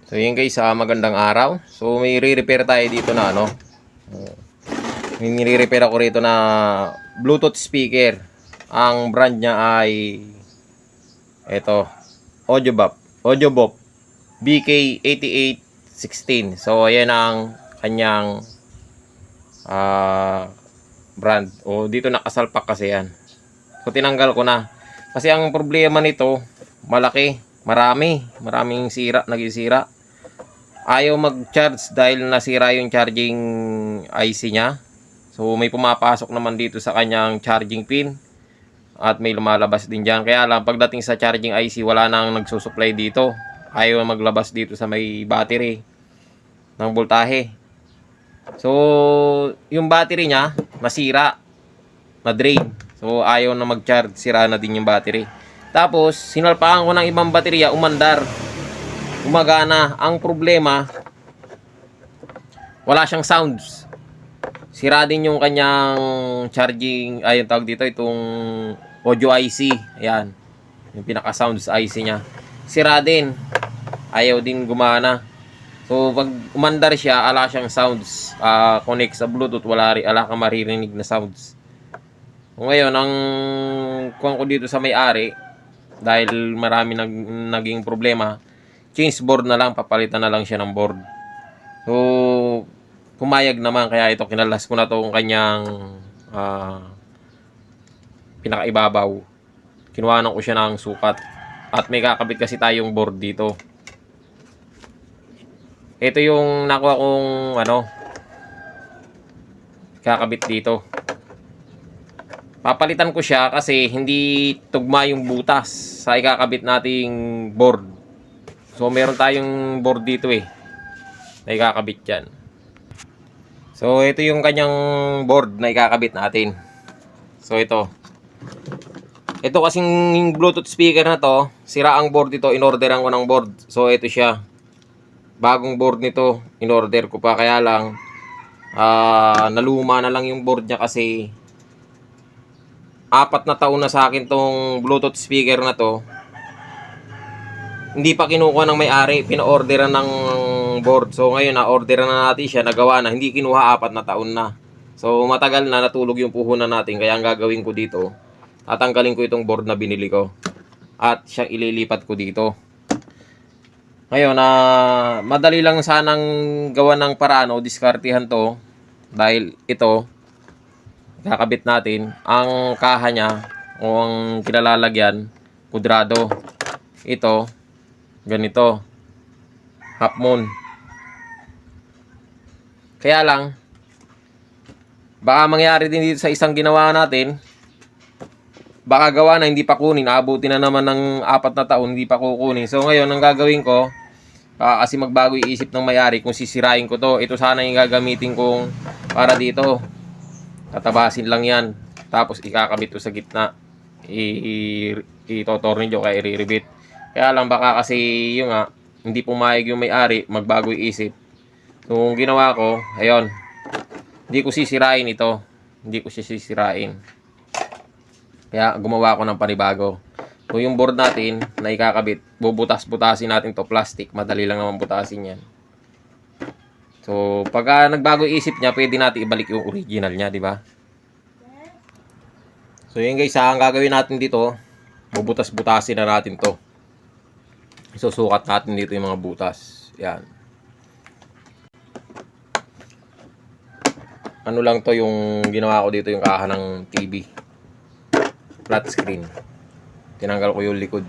So yun guys, magandang araw. So may re-repair tayo dito na may nire-repair ako rito na Bluetooth speaker. Ang brand niya ay ito, Audiobop BK8816. So ayan ang kanyang brand. Dito nakasalpak kasi yan. So tinanggal ko na. Kasi ang problema nito, maraming sira, naging sira. Ayaw mag-charge dahil nasira yung charging IC niya. So may pumapasok naman dito sa kanyang charging pin at may lumalabas din dyan. Kaya lang pagdating sa charging IC, wala nang nagsusupply dito. Ayaw maglabas dito sa may battery ng voltahe. So yung battery niya nasira, na-drain. So ayaw na mag-charge, sira na din yung battery. Tapos sinalpakan ko ng ibang baterya, umandar, gumagana. Ang problema, wala siyang sounds. Sira din yung kanyang charging, yung tawag dito, itong audio IC. Ayan, yung pinaka sounds IC nya, sira din, ayaw din gumana. So pag umandar siya, ala siyang sounds. Connect sa Bluetooth, ala kang maririnig na sounds. Ngayon, ang kuha ko dito sa may-ari, dahil marami naging problema, change board na lang, papalitan na lang siya ng board. So pumayag naman, kaya ito kinalas ko na tong kanyang pinakaibabaw. Kinuhanan ko siya ng sukat at may kakabit kasi tayong board dito. Ito yung nakuha kong kakabit dito. Papalitan ko siya kasi hindi tugma yung butas sa ikakabit nating board. So meron tayong board dito na ikakabit yan. So ito yung kanyang board na ikakabit natin. So ito kasing Bluetooth speaker na to, sira ang board dito, inorderan ko ng board. So ito siya, bagong board nito, inorder ko pa, kaya lang naluma na lang yung board niya kasi 4 na taon na sa akin tong Bluetooth speaker na to. Hindi pa kinukuha ng may-ari, pina-orderan ng board. So ngayon na-orderan na natin siya, nagawa na, hindi kinuha, 4 na taon na. So matagal na, natulog yung puhunan natin. Kaya ang gagawin ko dito, tatanggalin ko itong board na binili ko at siyang ililipat ko dito. Ngayon, madali lang sanang gawa ng paraan o diskartihan to, dahil ito kakabit natin. Ang kaha niya o ang kinalalagyan, kudrado. Ito ganito, half moon. Kaya lang, baka mangyari din dito sa isang ginawa natin, baka gawa na hindi pa kunin, aabutin na naman ng 4 na taon, hindi pa kukunin. So ngayon, ang gagawin ko, kasi magbago yung isip ng may-ari kung sisirain ko to. Ito sana yung gagamitin kong para dito. Tatabasin lang yan, tapos ikakabit to sa gitna, itotornilyo kaya i-rebit. Kaya lang baka kasi yung hindi pumayag yung may-ari, magbago yung isip. So ang ginawa ko, ayun, hindi ko sisirain ito, hindi ko siya sisirain, kaya gumawa ko ng panibago. So yung board natin na ikakabit, bubutas-butasin natin to, plastic, madali lang naman butasin yan. So pagka nagbago isip niya, pwede natin ibalik yung original niya, di ba? So yun guys, ang gagawin natin dito, bubutas-butasin na natin to. Isusukat natin dito yung mga butas. Yan. Ano lang to, yung ginawa ko dito, yung kaha ng TV. Flat screen. Tinanggal ko yung likod.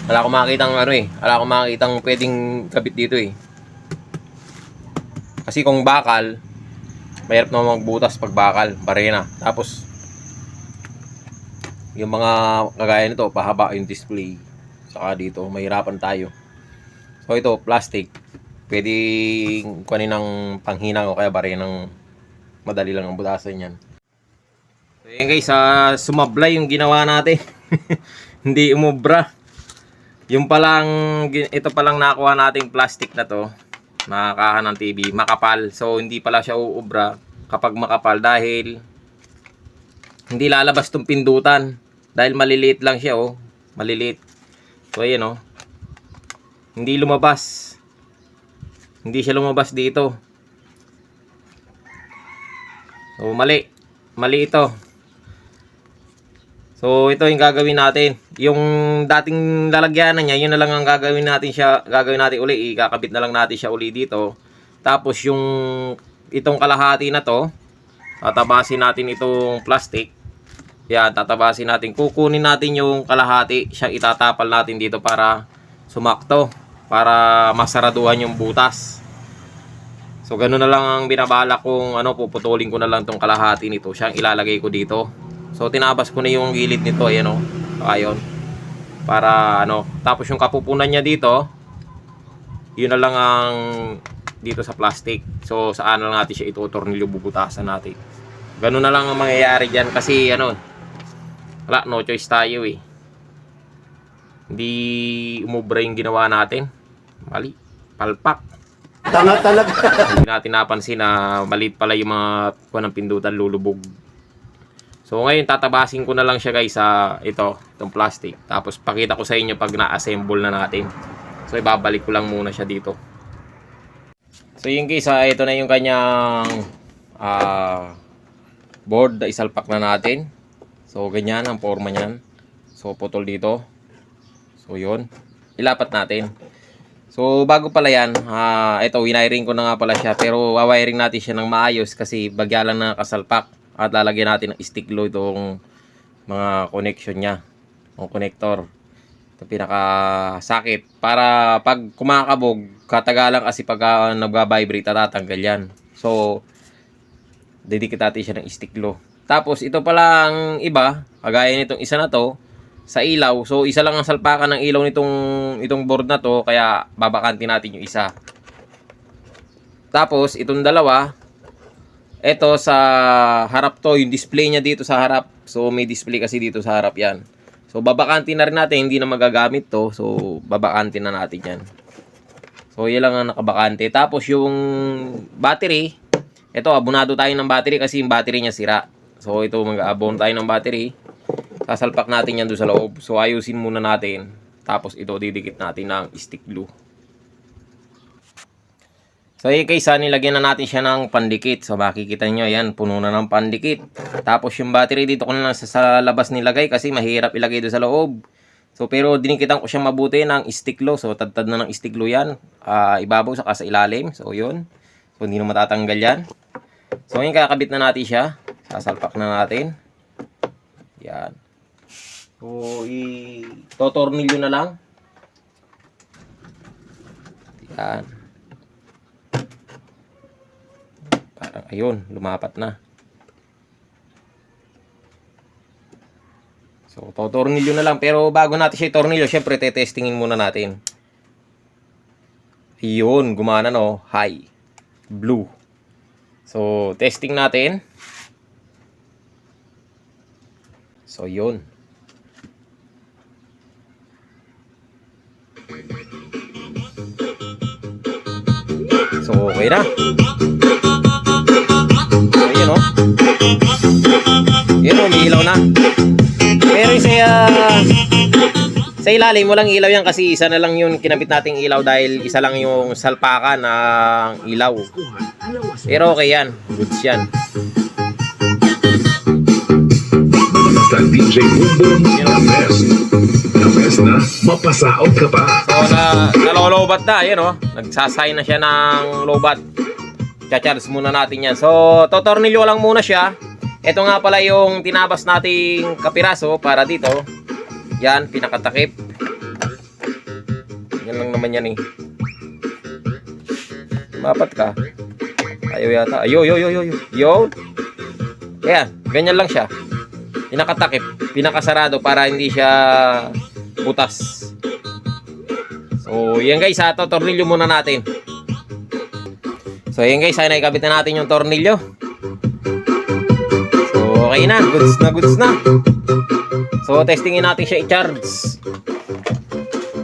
Wala akong makitang wala akong makitang pwedeng kabit dito Kasi kung bakal, mahirap na magbutas pag bakal, barena. Tapos yung mga kagaya nito, pahaba yung display. Saka dito, mahirapan tayo. So ito, plastic. Pwedeng kunin ng panghinang o kaya barenang, madali lang ang butasan yan. So yun guys, sumablay yung ginawa natin. Hindi umubra. Ito palang nakuha nating plastic na to, nakakaha ng TV, makapal. So hindi pala siya uubra kapag makapal, dahil hindi lalabas tong pindutan, dahil maliliit lang siya maliliit. So ayan Hindi lumabas. Hindi siya lumabas dito. So, mali. Mali ito. So, ito yung gagawin natin. Yung dating lalagyanan niya, yun na lang ang gagawin natin uli. Ikakabit na lang natin siya uli dito. Tapos, itong kalahati na to, tatabasin natin itong plastic. Yan, tatabasin natin. Kukunin natin yung kalahati. Siya itatapal natin dito para sumakto. Para masaraduhan yung butas. So, ganun na lang ang binabala kong puputulin ko na lang tong kalahati nito. Siyang ilalagay ko dito. So, tinabas ko na yung gilid nito. Ayan o. Ayun. Para Tapos yung kapupunan niya dito, yun na lang ang dito sa plastic. So, saan na lang natin siya itutornilyo, bubutasan natin. Ganun na lang ang mangyayari dyan. Kasi, wala, no choice tayo eh. Hindi umubra yung ginawa natin. Mali. Palpak. Tanga talaga. Hindi natin napansin na maliit pala yung mga ng pindutan, lulubog. So ngayon tatabasin ko na lang siya guys sa itong plastic. Tapos pakita ko sa inyo pag na-assemble na natin. So ibabalik ko lang muna siya dito. So yung guys, ito na yung kanyang board na isalpak na natin. So ganyan ang forma niyan. So putol dito. So yun. Ilapat natin. So, bago pala yan, ito, wiring ko na nga pala siya. Pero, wawiring natin siya ng maayos kasi bagya lang na kasalpak. At lalagyan natin ng stick glue itong mga connection niya. Ang connector. Ito pinakasakit. Para pag kumakabog, katagalan kasi pag nag-vibrate, tatanggal yan. So, didikit natin siya ng stick glue. Tapos, ito pala ang iba, kagaya nitong isa na to, sa ilaw. So, isa lang ang salpakan ng ilaw itong board na to. Kaya, babakanti natin yung isa. Tapos, itong dalawa. Ito sa harap to. Yung display niya dito sa harap. So, may display kasi dito sa harap yan. So, babakanti na rin natin. Hindi na magagamit to. So, babakanti na natin yan. So, yan lang ang nakabakante. Tapos, yung battery. Ito, abonado tayo ng battery kasi yung battery niya sira. So, ito, mag-abon tayo ng battery. Sasalpak natin yan doon sa loob. So, ayusin muna natin. Tapos, ito, didikit natin ng stick glue. So, kaysa nilagyan na natin siya ng pandikit. So, makikita nyo, yan, puno na ng pandikit. Tapos, yung battery dito ko na lang sa labas nilagay kasi mahirap ilagay doon sa loob. So, pero dinikitan ko siya mabuti ng stick glue. So, tad-tad na ng stick glue yan. Ibabaw saka sa ilalim. So, yun. So, hindi na matatanggal yan. So, ngayon, kakabit na natin siya. Sasalpak na natin. Yan. So, itotornilyo na lang. Yan. Parang, ayun, lumapat na. So, totornilyo na lang. Pero, bago natin siya itornilyo, syempre, tetestingin muna natin. Ayun, gumana no. High. Blue. So, testing natin. So, yun. So, okay na. So, yun o. Yun o, may ilaw na. Pero sa ilalim, walang ilaw yan kasi isa na lang yung kinabit nating ilaw dahil isa lang yung salpakan ng ilaw. Pero okay yan. Goods yan. Basta DJ Boom na best na, mapasaot ka pa. So, nalolobat na, yun o. Nagsasay na siya ng lobat. Cha-charge muna natin yan. So, totornilyo lang muna siya. Ito nga pala yung tinabas nating kapiraso para dito. Yan, pinakatakip. Yan lang naman yan eh. Mapat ka. Ayaw yata. Yo. Ayan, ganyan lang siya. Pinakatakip, pinakasarado para hindi siya butas. So, yan guys, tornilyo muna natin. So, yan guys, naikabit na natin yung tornilyo. So, okay na, goods na. So, testingin natin siya i-charge.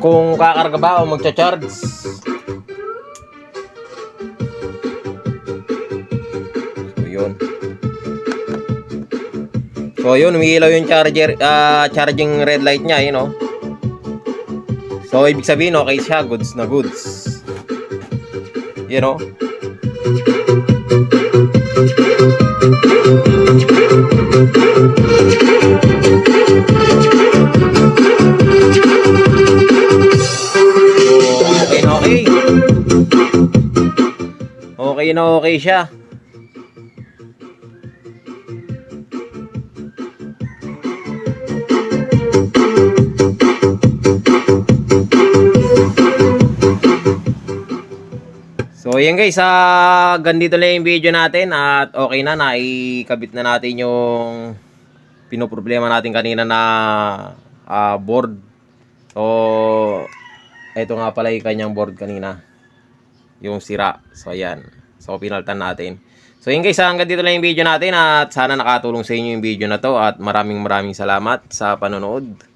Kung kakarga ba o magcha-charge. So, yun. So, yun, umiilaw yung charging red light niya, yun o. So, ibig sabihin, okay siya. Goods na goods. You know? Okay na okay. Okay na okay siya. So yan guys, ganito lang yung video natin at okay na, naikabit na natin yung pinoproblema natin kanina na board. So ito nga pala yung kanyang board kanina, yung sira. So ayan, so pinaltan natin. So yun guys, hanggang dito lang yung video natin at sana nakatulong sa inyo yung video na to at maraming salamat sa panonood.